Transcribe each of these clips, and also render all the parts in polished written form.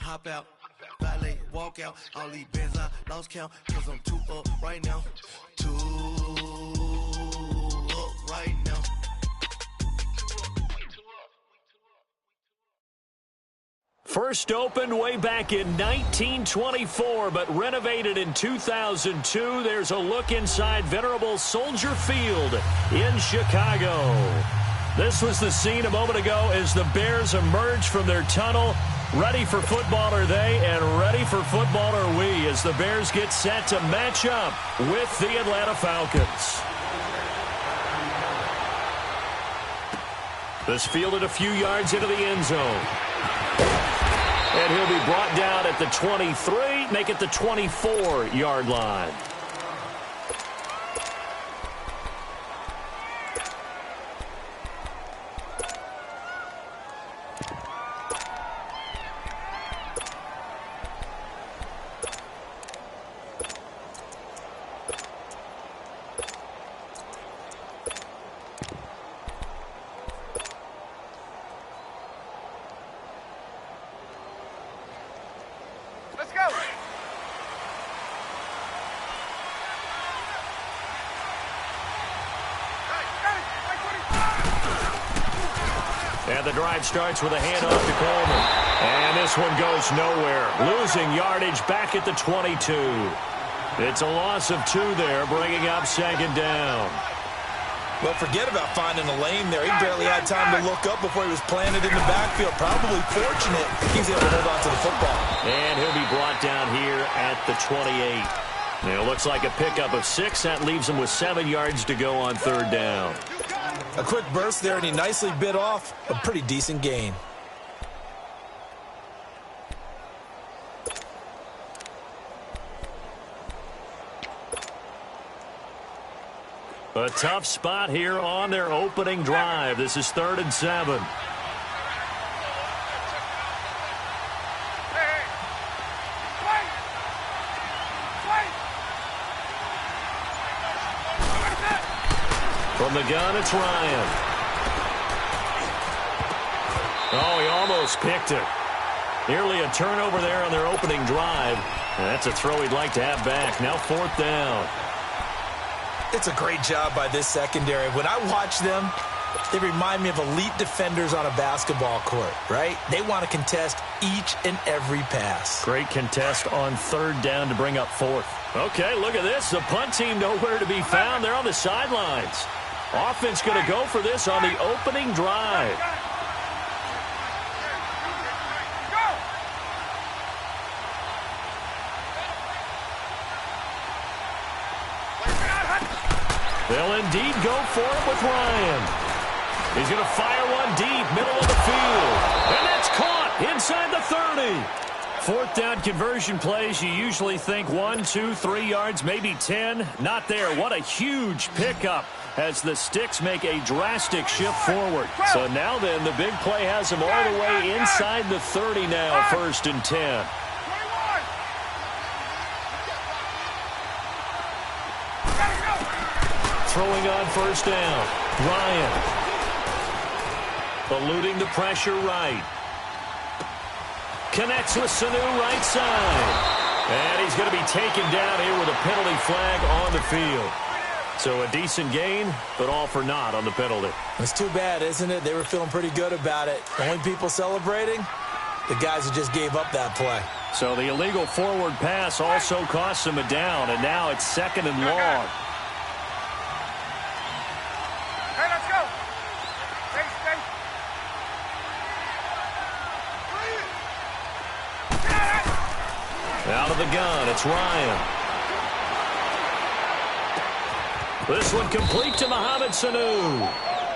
hop out, valet, walk out. All these bands I lost count, cause I'm too up right now. Too up right now. First opened way back in 1924, but renovated in 2002. There's a look inside venerable Soldier Field in Chicago. This was the scene a moment ago as the Bears emerged from their tunnel. Ready for football are they, and ready for football are we as the Bears get set to match up with the Atlanta Falcons. This fielded a few yards into the end zone. And he'll be brought down at the 23, make it the 24-yard line. And the drive starts with a handoff to Coleman. And this one goes nowhere. Losing yardage back at the 22. It's a loss of 2 there, bringing up second down. Well, forget about finding a lane there. He barely had time to look up before he was planted in the backfield. Probably fortunate he was able to hold on to the football. And he'll be brought down here at the 28. It looks like a pickup of 6. That leaves him with 7 yards to go on third down. A quick burst there, and he nicely bit off a pretty decent gain. A tough spot here on their opening drive. This is 3rd and 7. From the gun, it's Ryan. Oh, he almost picked it. Nearly a turnover there on their opening drive. And that's a throw he'd like to have back. Now 4th down. It's a great job by this secondary. When I watch them, they remind me of elite defenders on a basketball court, right? They want to contest each and every pass. Great contest on 3rd down to bring up 4th. Okay, look at this. The punt team nowhere to be found. They're on the sidelines. Offense going to go for this on the opening drive. They'll indeed go for it with Ryan. He's going to fire one deep, middle of the field. And that's caught inside the 30. 4th down conversion plays, you usually think 1, 2, 3 yards, maybe 10. Not there. What a huge pickup as the Sticks make a drastic shift forward. So now then, the big play has them all the way inside the 30 now, 1st and 10. Throwing on 1st down. Ryan. Eluding the pressure right. Connects with Sanu right side. And he's going to be taken down here with a penalty flag on the field. So a decent gain, but all for naught on the penalty. It's too bad, isn't it? They were feeling pretty good about it. Only people celebrating, the guys who just gave up that play. So the illegal forward pass also costs him a down, and now it's 2nd and long. Hey, let's go. Out of the gun, it's Ryan. This one complete to Mohamed Sanu.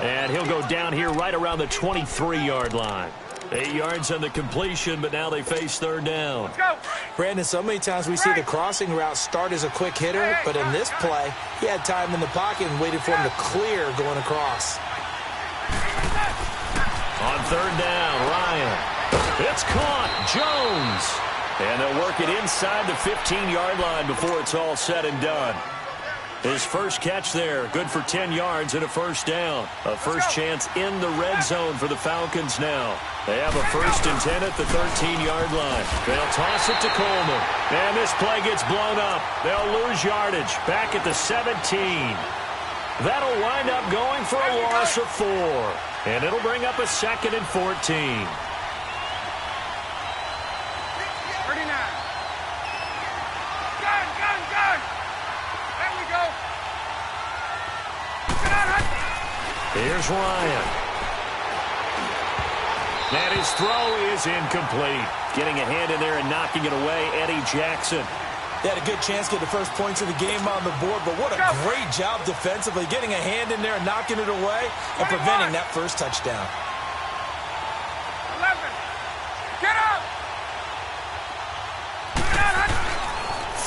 And he'll go down here right around the 23-yard line. 8 yards on the completion, but now they face 3rd down. Let's go. Brandon, so many times we see the crossing route start as a quick hitter, but in this play, he had time in the pocket and waited for him to clear going across. On 3rd down, Ryan. It's caught. Jones. And they'll work it inside the 15-yard line before it's all said and done. His first catch there, good for 10 yards and a first down. A first chance in the red zone for the Falcons now. They have a 1st and 10 at the 13-yard line. They'll toss it to Coleman. And this play gets blown up. They'll lose yardage back at the 17. That'll wind up going for a loss of 4. And it'll bring up a 2nd and 14. 39. Gun. There we go. Here's Ryan. And his throw is incomplete. Getting a hand in there and knocking it away, Eddie Jackson. They had a good chance to get the first points of the game on the board, but what a great job defensively, getting a hand in there and knocking it away and preventing that first touchdown. 11. Get up.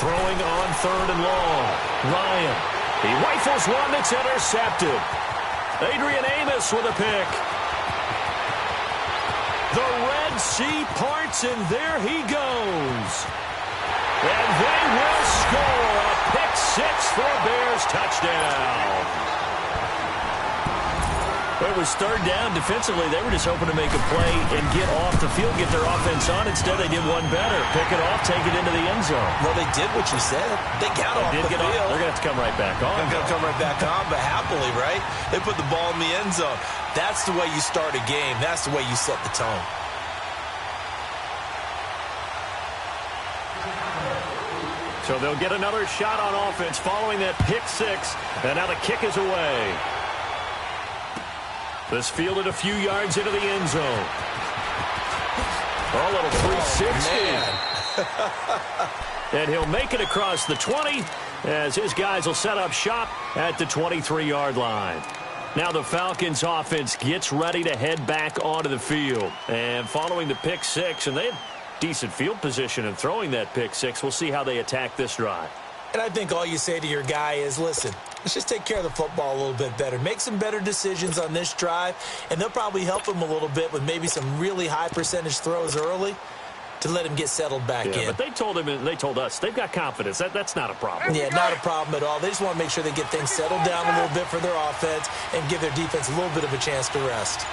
Throwing on 3rd and long. Ryan. He rifles one that's intercepted. Adrian Amos with a pick. The Red Sea parts, and there he goes. And they will score a pick-6 for a Bears touchdown. It was 3rd down. Defensively, they were just hoping to make a play and get off the field, get their offense on. Instead, they did one better. Pick it off, take it into the end zone. Well, they did what you said. They got off the field. They're going to have to come right back on. They're going to come right back on, but happily, right? They put the ball in the end zone. That's the way you start a game. That's the way you set the tone. So they'll get another shot on offense following that pick-6, and now the kick is away. This fielded a few yards into the end zone. A little 360. And he'll make it across the 20 as his guys will set up shop at the 23-yard line. Now the Falcons offense gets ready to head back onto the field. And following the pick-6, and they had decent field position in throwing that pick-6. We'll see how they attack this drive. And I think all you say to your guy is, listen, let's just take care of the football a little bit better. Make some better decisions on this drive, and they'll probably help him a little bit with maybe some really high percentage throws early to let him get settled back in. But they told him, and they told us, they've got confidence. That's not a problem. Yeah, not a problem at all. They just want to make sure they get things settled down a little bit for their offense and give their defense a little bit of a chance to rest.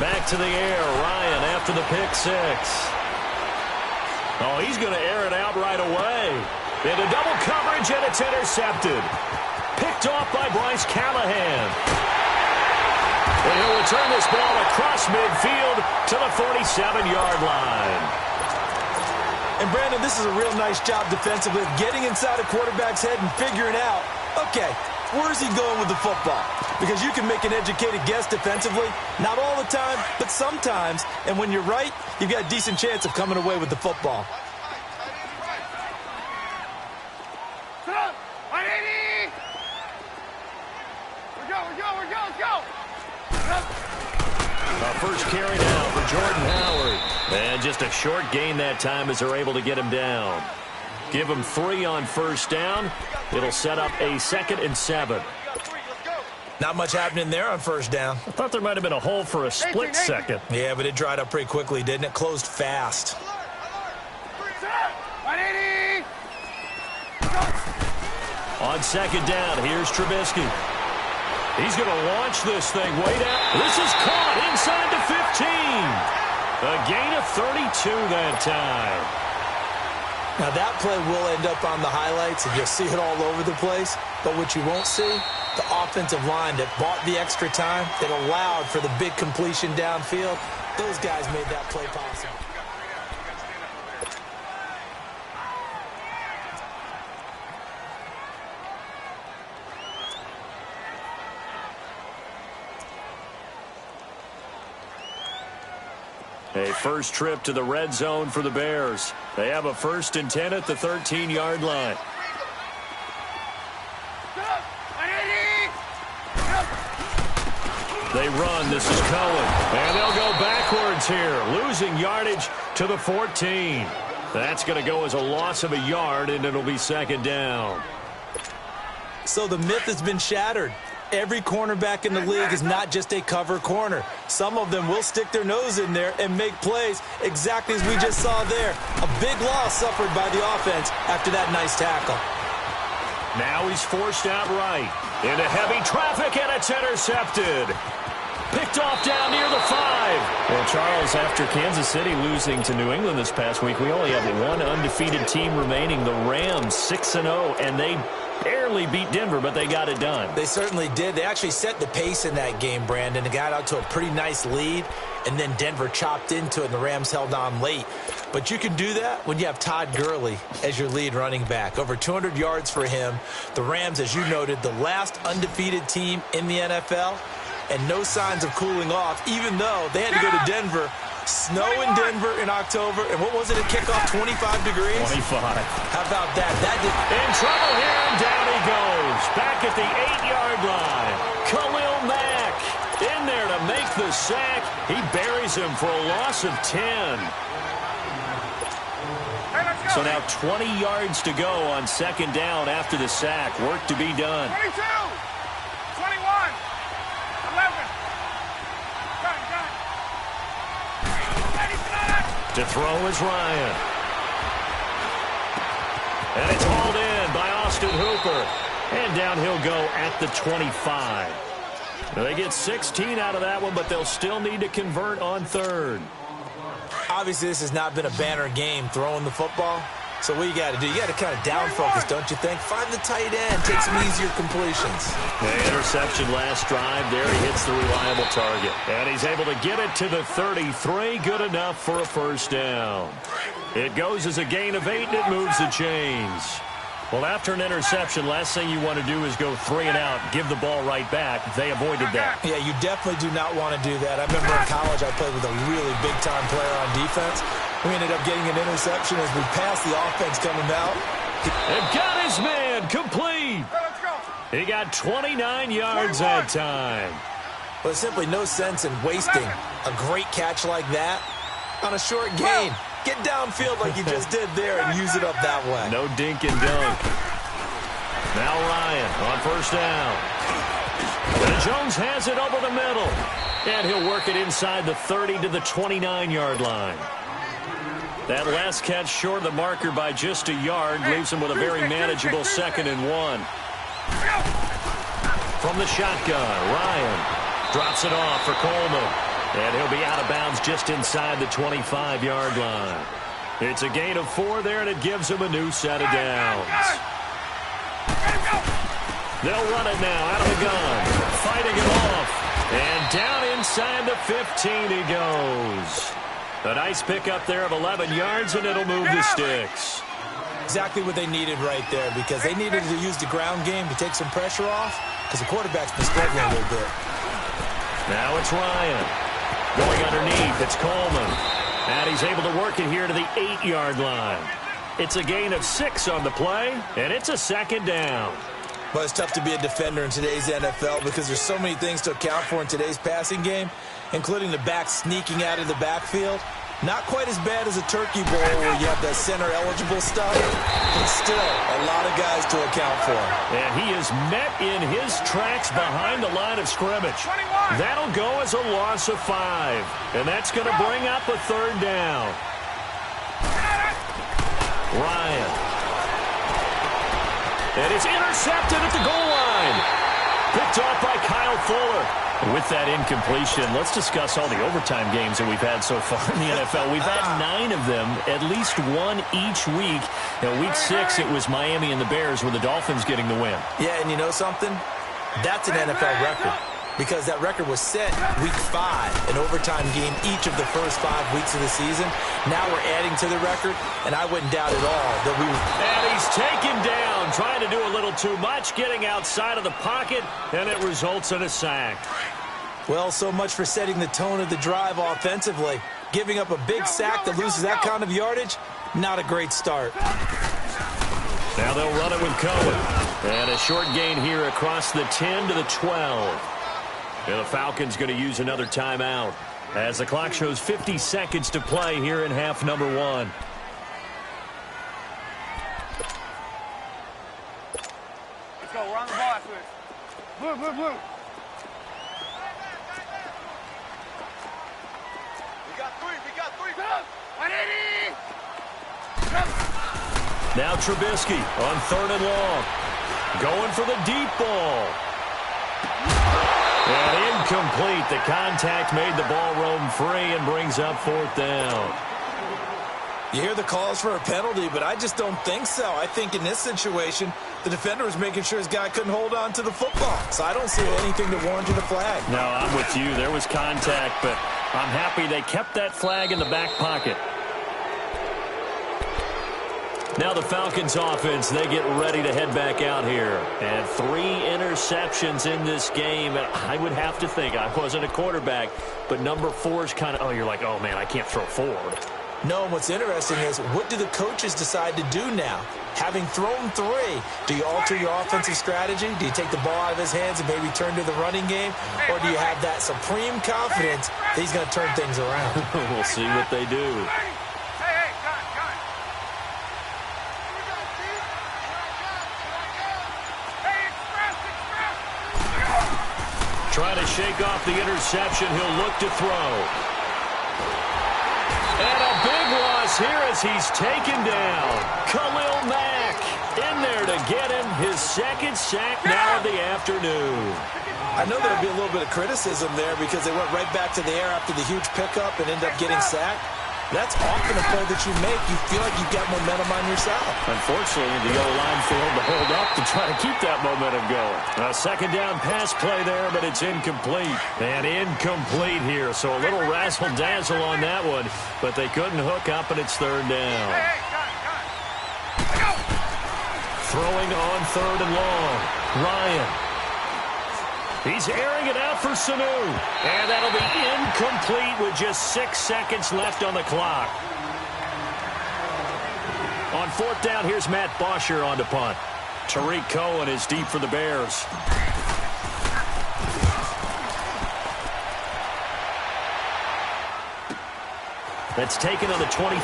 Back to the air, Ryan after the pick-6. Oh, he's going to air it out right away. Into double coverage, and it's intercepted. Picked off by Bryce Callahan. And he'll return this ball across midfield to the 47-yard line. And, Brandon, this is a real nice job defensively, getting inside a quarterback's head and figuring out, okay, where's he going with the football? Because you can make an educated guess defensively. Not all the time, but sometimes. And when you're right, you've got a decent chance of coming away with the football. Let's go. First carry now for Jordan Howard. And just a short gain that time as they're able to get him down. Give him 3 on first down. It'll set up a 2nd and 7. Not much happening there on first down. I thought there might have been a hole for a split second. Yeah, but it dried up pretty quickly, didn't it? Closed fast. 180. On second down, here's Trubisky. He's going to launch this thing way down. This is caught inside the 15. A gain of 32 that time. Now, that play will end up on the highlights, and you'll see it all over the place. But what you won't see, the offensive line that bought the extra time, that allowed for the big completion downfield, those guys made that play possible. A first trip to the red zone for the Bears. They have a 1st and 10 at the 13-yard line. They run. This is Cohen. And they'll go backwards here, losing yardage to the 14. That's going to go as a loss of a yard, and it'll be 2nd down. So the myth has been shattered. Every cornerback in the league is not just a cover corner. Some of them will stick their nose in there and make plays exactly as we just saw there. A big loss suffered by the offense after that nice tackle. Now he's forced out right into heavy traffic, and it's intercepted. Picked off down near the 5. Well, Charles, after Kansas City losing to New England this past week, we only have one undefeated team remaining, the Rams, 6-0, and they barely beat Denver, but they got it done. They certainly did. They actually set the pace in that game, Brandon. They got out to a pretty nice lead, and then Denver chopped into it, and the Rams held on late. But you can do that when you have Todd Gurley as your lead running back. Over 200 yards for him. The Rams, as you noted, the last undefeated team in the NFL, and no signs of cooling off, even though they had to go to Denver. Snow in Denver in October, and what was it at kickoff, 25 degrees? 25. How about that? In trouble here, and down he goes. Back at the 8-yard line. Khalil Mack in there to make the sack. He buries him for a loss of 10. So now 20 yards to go on second down after the sack. Work to be done. 22, 21, 11. To throw is Ryan. And it's hauled in by Austin Hooper. And down he'll go at the 25. Now they get 16 out of that one, but they'll still need to convert on third. Obviously, this has not been a banner game throwing the football. So what you got to do, you got to kind of down focus, don't you think? Find the tight end, take some easier completions. The interception last drive. There he hits the reliable target. And he's able to get it to the 33. Good enough for a first down. It goes as a gain of 8, and it moves the chains. Well, after an interception, last thing you want to do is go 3 and out, give the ball right back. They avoided that. Yeah, you definitely do not want to do that. I remember in college I played with a really big-time player on defense. We ended up getting an interception as we passed the offense coming out. And got his man complete. He got 29 yards that time. But simply no sense in wasting a great catch like that on a short gain. Get downfield like you just did there and use it up that way. No dink and dunk. Now Ryan on first down. And Jones has it over the middle. And he'll work it inside the 30 to the 29-yard line. That last catch short of the marker by just a yard leaves him with a very manageable 2nd and 1. From the shotgun, Ryan drops it off for Coleman. And he'll be out of bounds just inside the 25-yard line. It's a gain of 4 there, and it gives him a new set of downs. They'll run it now out of the gun. Fighting it off. And down inside the 15 he goes. A nice pickup there of 11 yards, and it'll move the sticks. Exactly what they needed right there, because they needed to use the ground game to take some pressure off, because the quarterback's been struggling a little bit. Now it's Ryan. Going underneath, it's Coleman. And he's able to work it here to the 8-yard line. It's a gain of 6 on the play, and it's a 2nd down. Well, it's tough to be a defender in today's NFL because there's so many things to account for in today's passing game, including the back sneaking out of the backfield. Not quite as bad as a turkey bowl where you have that center-eligible stuff, but still a lot of guys to account for. And he is met in his tracks behind the line of scrimmage. That'll go as a loss of 5, and that's going to bring up a 3rd down. Ryan. And it's intercepted at the goal line. Picked off by Kyle Fuller. With that incompletion, let's discuss all the overtime games that we've had so far in the NFL. We've had 9 of them, at least one each week. Now, week 6, it was Miami and the Bears with the Dolphins getting the win. Yeah, and you know something? That's an NFL record, because that record was set week 5, an overtime game each of the first 5 weeks of the season. Now we're adding to the record, and I wouldn't doubt at all that we would. And he's taken down, trying to do a little too much, getting outside of the pocket, and it results in a sack. Well, so much for setting the tone of the drive offensively. Giving up a big sack that loses that kind of yardage, not a great start. Now they'll run it with Cohen. And a short gain here across the 10 to the 12. And the Falcons going to use another timeout as the clock shows 50 seconds to play here in half number 1. Let's go. We're on the ball after this. Blue. blue. We got three. 180. Now Trubisky on 3rd and long. Going for the deep ball. And incomplete. The contact made the ball roam free and brings up 4th down. You hear the calls for a penalty, but I just don't think so. I think in this situation, the defender was making sure his guy couldn't hold on to the football. So I don't see anything to warrant a flag. No, I'm with you. There was contact, but I'm happy they kept that flag in the back pocket. Now the Falcons offense, they get ready to head back out here. And 3 interceptions in this game. I would have to think, I wasn't a quarterback, but number 4 is kind of, you're like, oh man, I can't throw forward. No, and what's interesting is, what do the coaches decide to do now? Having thrown 3, do you alter your offensive strategy? Do you take the ball out of his hands and maybe turn to the running game? Or do you have that supreme confidence that he's going to turn things around? We'll see what they do. Trying to shake off the interception. He'll look to throw. And a big loss here as he's taken down. Khalil Mack in there to get him his 2nd sack now of the afternoon. I know there'll be a little bit of criticism there because they went right back to the air after the huge pickup and ended up getting sacked. That's often a play that you make. You feel like you've got momentum on your side. Unfortunately, the O-line failed to hold up to try to keep that momentum going. A 2nd down pass play there, but it's incomplete. And incomplete here, so a little razzle-dazzle on that one, but they couldn't hook up, and it's 3rd down. Throwing on 3rd and long. Ryan. He's airing it out for Sanu. And that'll be incomplete with just 6 seconds left on the clock. On 4th down, here's Matt Bosher on to punt. Tariq Cohen is deep for the Bears. That's taken on the 25.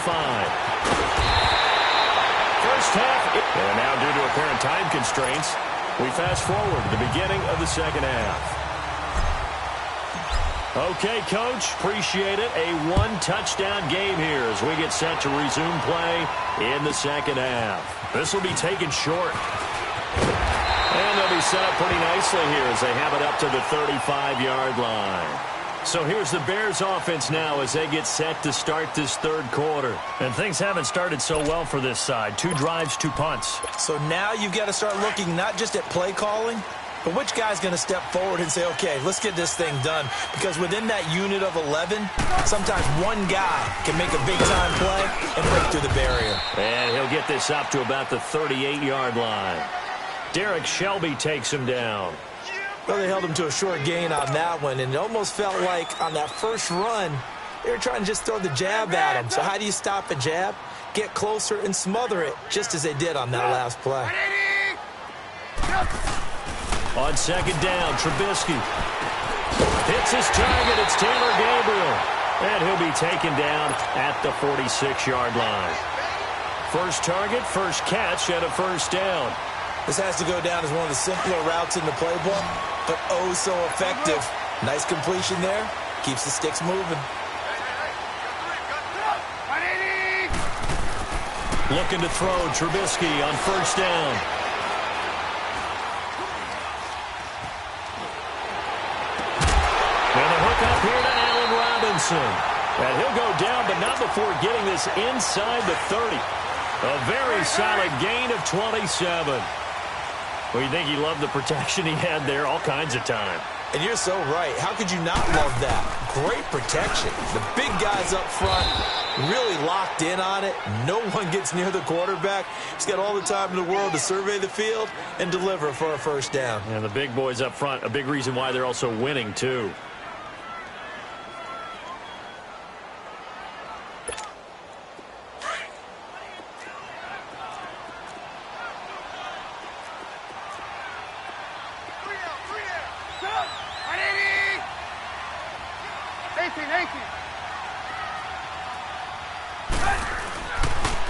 First half. And now due to apparent time constraints, we fast forward to the beginning of the 2nd half. Okay, Coach, appreciate it. A 1-touchdown game here as we get set to resume play in the 2nd half. This will be taken short. And they'll be set up pretty nicely here as they have it up to the 35-yard line. So here's the Bears offense now as they get set to start this 3rd quarter. And things haven't started so well for this side. 2 drives, 2 punts. So now you've got to start looking not just at play calling, but which guy's going to step forward and say, okay, let's get this thing done. Because within that unit of 11, sometimes one guy can make a big-time play and break through the barrier. And he'll get this up to about the 38-yard line. Derek Shelby takes him down. Well, they held him to a short gain on that one, and it almost felt like on that first run, they were trying to just throw the jab at him. So how do you stop a jab? Get closer and smother it, just as they did on that last play. On 2nd down, Trubisky hits his target. It's Taylor Gabriel, and he'll be taken down at the 46-yard line. First target, first catch, and a 1st down. This has to go down as one of the simpler routes in the playbook, but oh so effective. Nice completion there. Keeps the sticks moving. Looking to throw, Trubisky on 1st down. And a hook up here to Allen Robinson. And he'll go down, but not before getting this inside the 30. A very solid gain of 27. Well, you think he loved the protection he had there all kinds of time. And you're so right. How could you not love that? Great protection. The big guys up front really locked in on it. No one gets near the quarterback. He's got all the time in the world to survey the field and deliver for a 1st down. And the big boys up front, a big reason why they're also winning, too.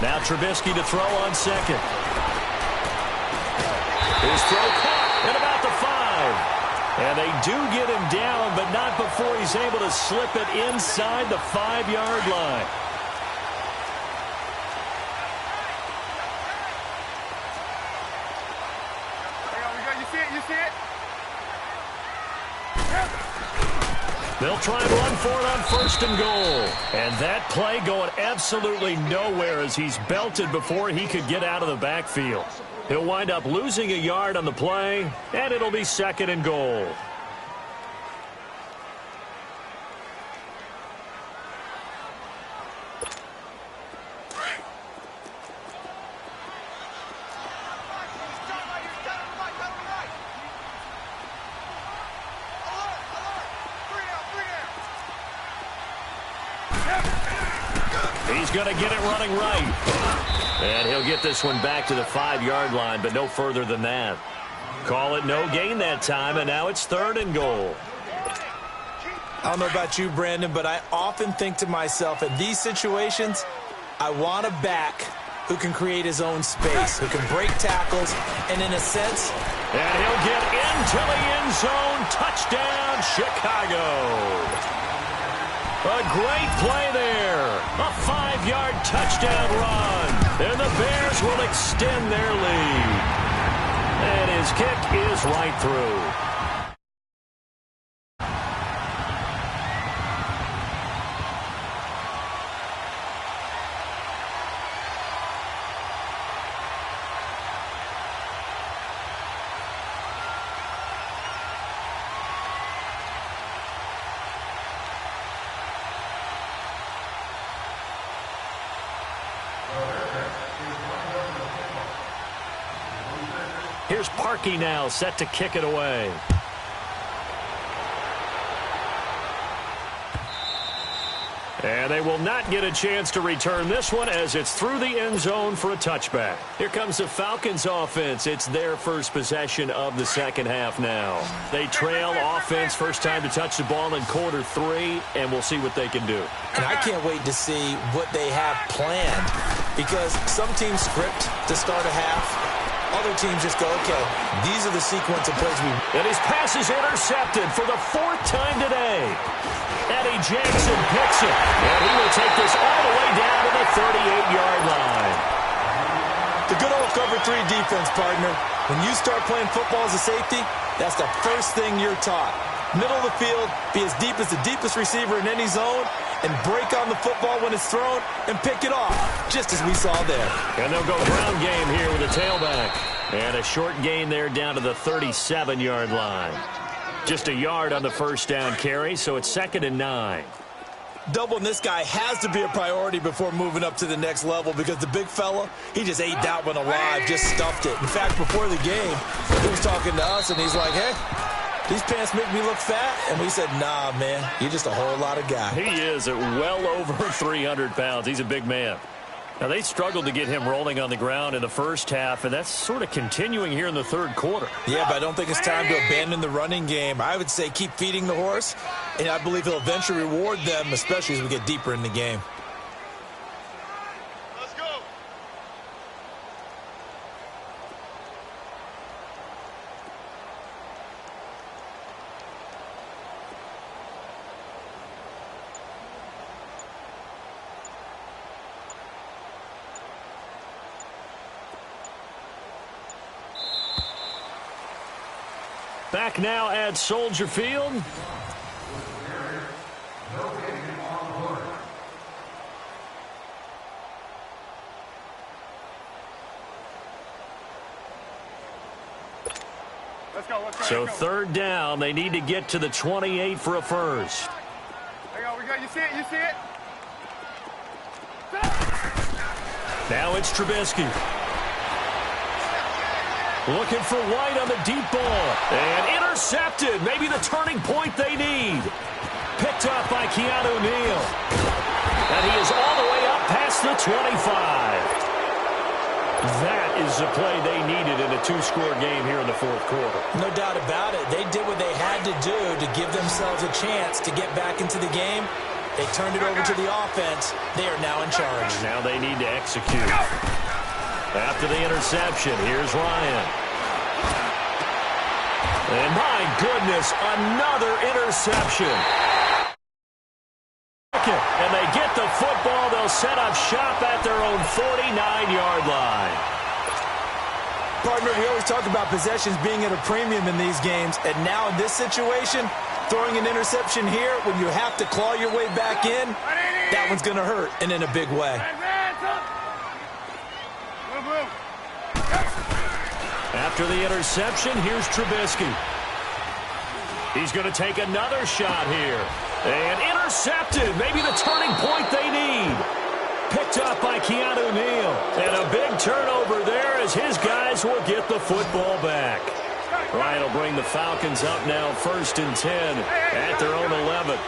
Now Trubisky to throw on 2nd. His throw caught at about the 5. And they do get him down, but not before he's able to slip it inside the 5-yard line. You see it? They'll try and run for it on 1st and goal. And that play going absolutely nowhere as he's belted before he could get out of the backfield. He'll wind up losing a yard on the play, and it'll be 2nd and goal. He's going to get it running right. And he'll get this one back to the 5-yard line, but no further than that. Call it no gain that time, and now it's 3rd and goal. I don't know about you, Brandon, but I often think to myself, in these situations, I want a back who can create his own space, who can break tackles, and in a sense... And he'll get into the end zone. Touchdown, Chicago. A great play there. A 5-yard touchdown run. And the Bears will extend their lead. And his kick is right through. Here's Parkey now, set to kick it away. And they will not get a chance to return this one as it's through the end zone for a touchback. Here comes the Falcons offense. It's their first possession of the second half now. They trail offense, first time to touch the ball in quarter 3, and we'll see what they can do. And I can't wait to see what they have planned, because some teams script to start a half. Other teams just go, okay, these are the sequence of plays we... And his pass is intercepted for the 4th time today. Eddie Jackson picks it. And he will take this all the way down to the 38-yard line. The good old cover 3 defense, partner. When you start playing football as a safety, that's the first thing you're taught. Middle of the field, be as deep as the deepest receiver in any zone, and break on the football when it's thrown and pick it off, just as we saw there. And they'll go ground game here with a tailback. And a short gain there down to the 37-yard line. Just a yard on the first down carry, so it's 2nd and 9. Doubling this guy has to be a priority before moving up to the next level, because the big fella, he just ate that one alive, just stuffed it. In fact, before the game, he was talking to us, and he's like, hey, these pants make me look fat. And we said, nah, man, you're just a whole lot of guy. He is at well over 300 pounds. He's a big man. Now, they struggled to get him rolling on the ground in the first half, and that's sort of continuing here in the 3rd quarter. Yeah, but I don't think it's time to abandon the running game. I would say keep feeding the horse, and I believe he'll eventually reward them, especially as we get deeper in the game. Let's go. Back now at Soldier Field. Let's go. So 3rd down, they need to get to the 28 for a first. There you go. You see it? You see it? Now it's Trubisky. Looking for White on the deep ball. And intercepted. Maybe the turning point they need. Picked up by Keanu Neal. And he is all the way up past the 25. That is the play they needed in a 2-score game here in the 4th quarter. No doubt about it. They did what they had to do to give themselves a chance to get back into the game. They turned it over to the offense. They are now in charge. Now they need to execute. After the interception, here's Ryan. And my goodness, another interception. And they get the football. They'll set up shop at their own 49-yard line. Partner, we always talk about possessions being at a premium in these games. And now in this situation, throwing an interception here when you have to claw your way back in, that one's going to hurt, and in a big way. After the interception, here's Trubisky. He's going to take another shot here. And intercepted. Maybe the turning point they need. Picked up by Keanu Neal. And a big turnover there as his guys will get the football back. Ryan will bring the Falcons up now 1st and 10 at their own 11.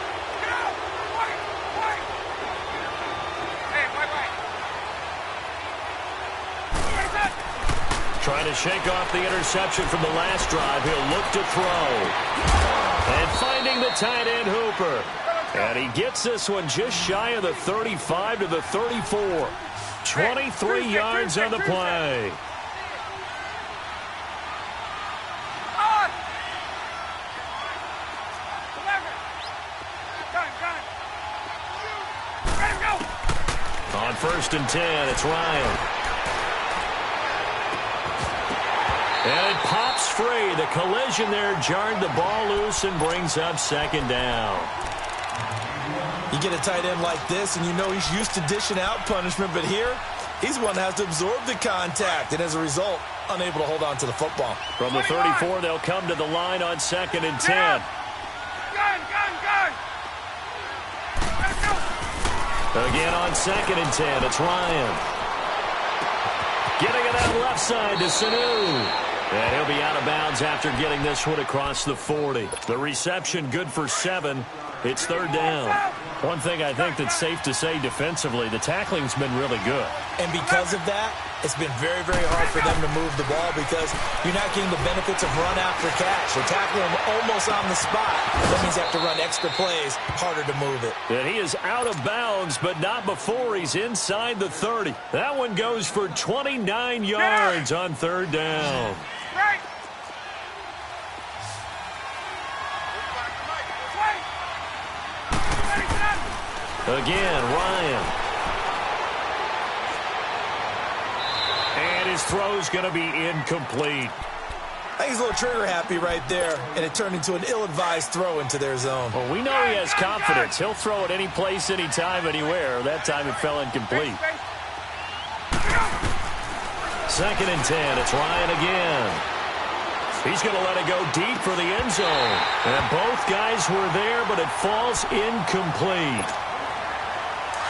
Trying to shake off the interception from the last drive. He'll look to throw. And finding the tight end Hooper. And he gets this one just shy of the 35 to the 34. 23 yards on the play. On 1st and 10, it's Ryan. And it pops free. The collision there jarred the ball loose and brings up 2nd down. You get a tight end like this, and you know he's used to dishing out punishment, but here, he's one that has to absorb the contact, and as a result, unable to hold on to the football. From the 34, they'll come to the line on 2nd and 10. Again on 2nd and 10, it's Ryan. Getting it out left side to Sanu. And he'll be out of bounds after getting this one across the 40. The reception good for 7. It's 3rd down. One thing I think that's safe to say defensively, the tackling's been really good. And because of that, it's been very, very hard for them to move the ball because you're not getting the benefits of run after catch. They're tackling them almost on the spot. That means you have to run extra plays, harder to move it. And he is out of bounds, but not before he's inside the 30. That one goes for 29 yards on 3rd down. Again, Ryan. And his throw's going to be incomplete. I think he's a little trigger happy right there, and it turned into an ill-advised throw into their zone. Well, we know he has confidence. He'll throw it any place, anytime, anywhere. That time it fell incomplete. 2nd and 10. It's Ryan again. He's going to let it go deep for the end zone. And both guys were there, but it falls incomplete.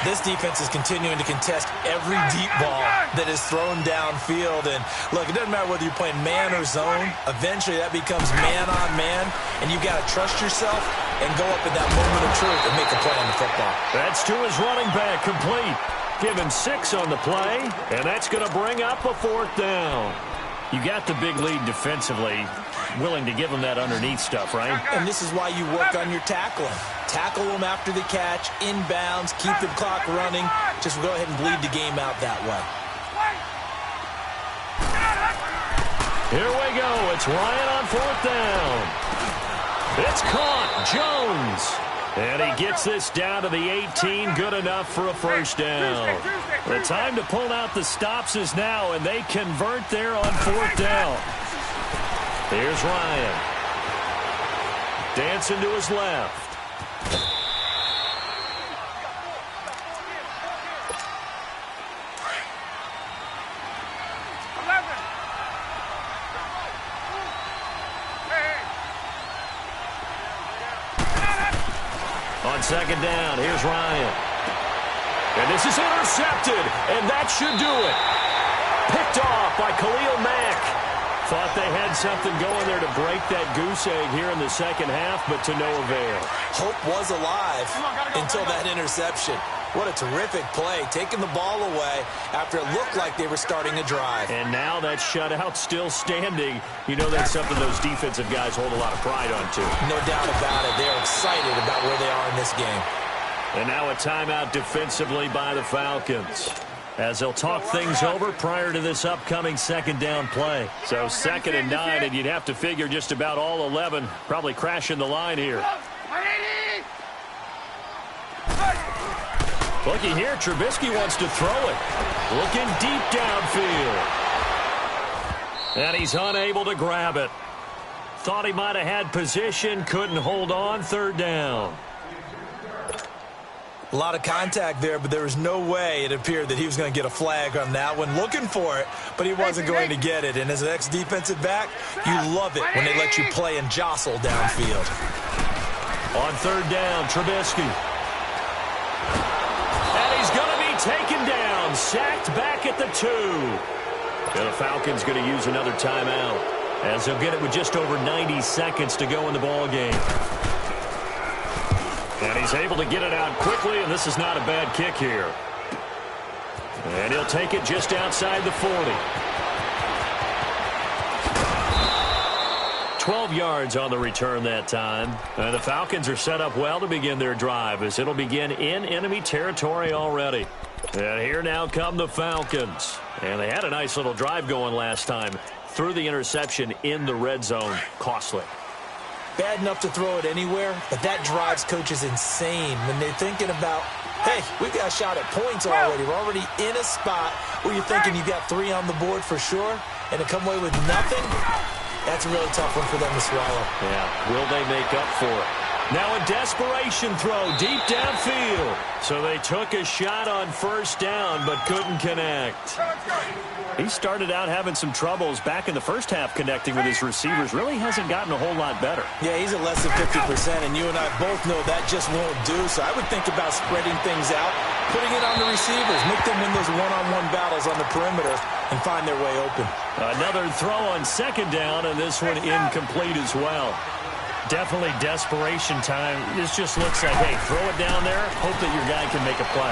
This defense is continuing to contest every deep ball that is thrown downfield. And, look, it doesn't matter whether you're playing man or zone. Eventually, that becomes man-on-man, and you've got to trust yourself and go up at that moment of truth and make a play on the football. That's to his running back, complete. Given 6 on the play, and that's going to bring up a 4th down. You got the big lead defensively, willing to give them that underneath stuff, right? And this is why you work on your tackling. Tackle them after the catch, inbounds, keep the clock running. Just go ahead and bleed the game out that way. Here we go. It's Ryan on 4th down. It's caught. Jones. And he gets this down to the 18. Good enough for a 1st down. The time to pull out the stops is now, and they convert there on 4th down. Here's Ryan. Dancing to his left. On 2nd down, here's Ryan. And this is intercepted, and that should do it. Picked off by Khalil Mack. Thought they had something going there to break that goose egg here in the 2nd half, but to no avail. Hope was alive until that interception. What a terrific play, taking the ball away after it looked like they were starting a drive. And now that shutout still standing. You know that's something those defensive guys hold a lot of pride on, too. No doubt about it. They're excited about where they are in this game. And now a timeout defensively by the Falcons. as they'll talk things over prior to this upcoming second down play. So 2nd and 9, and you'd have to figure just about all 11 probably crashing the line here. Looking here, Trubisky wants to throw it. Looking deep downfield. And he's unable to grab it. Thought he might have had position, couldn't hold on, 3rd down. A lot of contact there, but there was no way it appeared that he was going to get a flag on that one. Looking for it, but he wasn't going to get it. And as an ex-defensive back, you love it when they let you play and jostle downfield. On 3rd down, Trubisky. And he's going to be taken down, sacked back at the 2. And the Falcons going to use another timeout, as they'll get it with just over 90 seconds to go in the ball game. And he's able to get it out quickly, and this is not a bad kick here. And he'll take it just outside the 40. 12 yards on the return that time. And the Falcons are set up well to begin their drive, as it'll begin in enemy territory already. And here now come the Falcons. And they had a nice little drive going last time. Threw the interception in the red zone. Costly. Bad enough to throw it anywhere, but that drives coaches insane when they're thinking about, hey, we've got a shot at points already. We're already in a spot where you're thinking you got 3 on the board for sure, and to come away with nothing, that's a really tough one for them to swallow. Yeah, will they make up for it? Now a desperation throw deep downfield. So they took a shot on 1st down, but couldn't connect. He started out having some troubles back in the first half connecting with his receivers. Really hasn't gotten a whole lot better. Yeah, he's at less than 50%, and you and I both know that just won't do. So I would think about spreading things out, putting it on the receivers, make them win those one-on-one battles on the perimeter, and find their way open. Another throw on 2nd down, and this one incomplete as well. Definitely desperation time. This just looks like, hey, throw it down there, hope that your guy can make a play.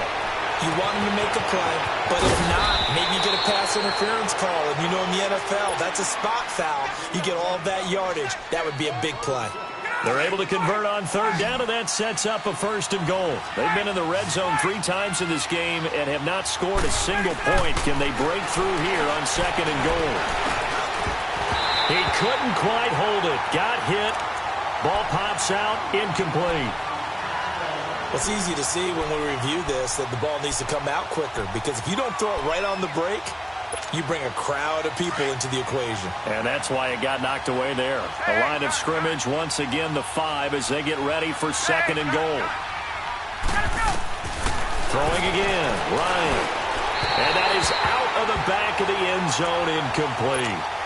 You want him to make a play, but if not, maybe you get a pass interference call. And you know in the NFL, that's a spot foul. You get all of that yardage. That would be a big play. They're able to convert on 3rd down, and that sets up a 1st and goal. They've been in the red zone 3 times in this game and have not scored a single point. Can they break through here on 2nd and goal? He couldn't quite hold it. Got hit. Ball pops out, incomplete. It's easy to see when we review this that the ball needs to come out quicker, because if you don't throw it right on the break, you bring a crowd of people into the equation. And that's why it got knocked away there. A line of scrimmage, once again the 5 as they get ready for 2nd and goal. Throwing again, Ryan. And that is out of the back of the end zone, incomplete.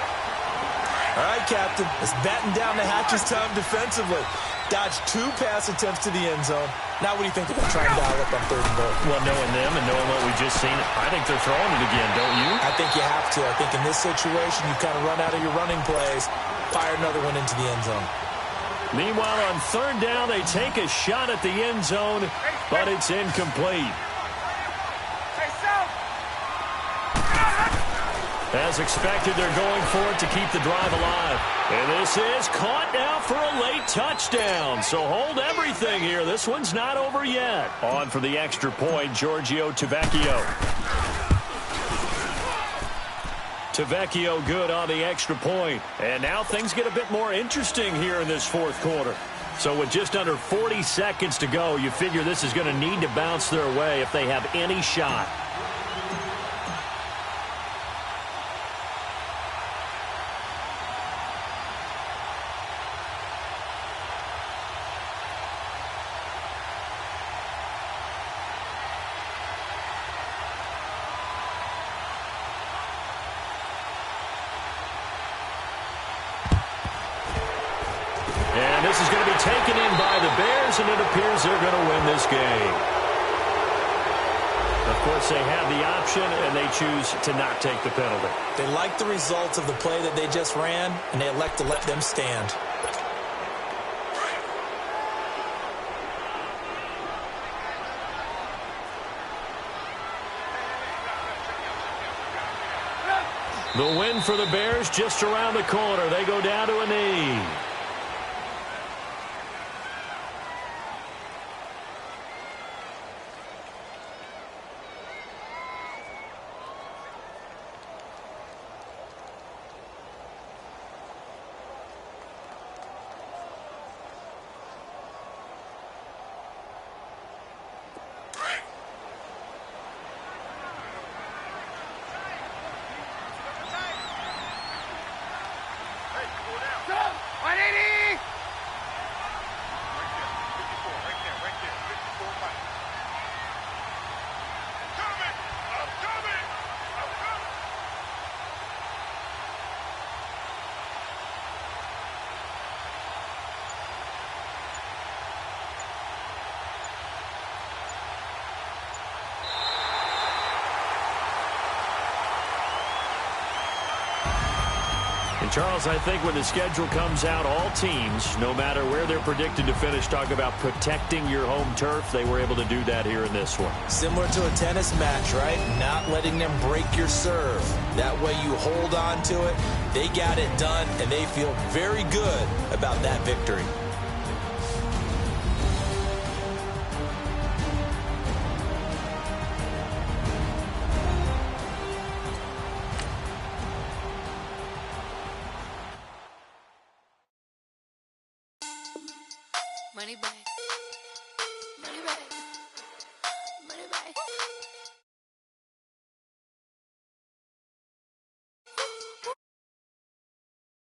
All right, Captain, let's batten down the hatches time defensively. Dodged 2 pass attempts to the end zone. Now what do you think they're going to try and dial up on 3rd and goal? Well, knowing them and knowing what we've just seen, I think they're throwing it again, don't you? I think you have to. I think in this situation, you kind of run out of your running plays, fire another one into the end zone. Meanwhile, on 3rd down, they take a shot at the end zone, but it's incomplete. As expected, they're going for it to keep the drive alive. And this is caught now for a late touchdown. So hold everything here. This one's not over yet. On for the extra point, Giorgio Tavecchio. Tavecchio good on the extra point. And now things get a bit more interesting here in this 4th quarter. So with just under 40 seconds to go, you figure this is going to need to bounce their way if they have any shot. This is going to be taken in by the Bears, and it appears they're going to win this game. Of course, they have the option, and they choose to not take the penalty. They like the results of the play that they just ran, and they elect to let them stand. The win for the Bears just around the corner. They go down to a knee. And, Charles, I think when the schedule comes out, all teams, no matter where they're predicted to finish, talk about protecting your home turf. They were able to do that here in this one. Similar to a tennis match, right? Not letting them break your serve. That way you hold on to it. They got it done, and they feel very good about that victory. Money back.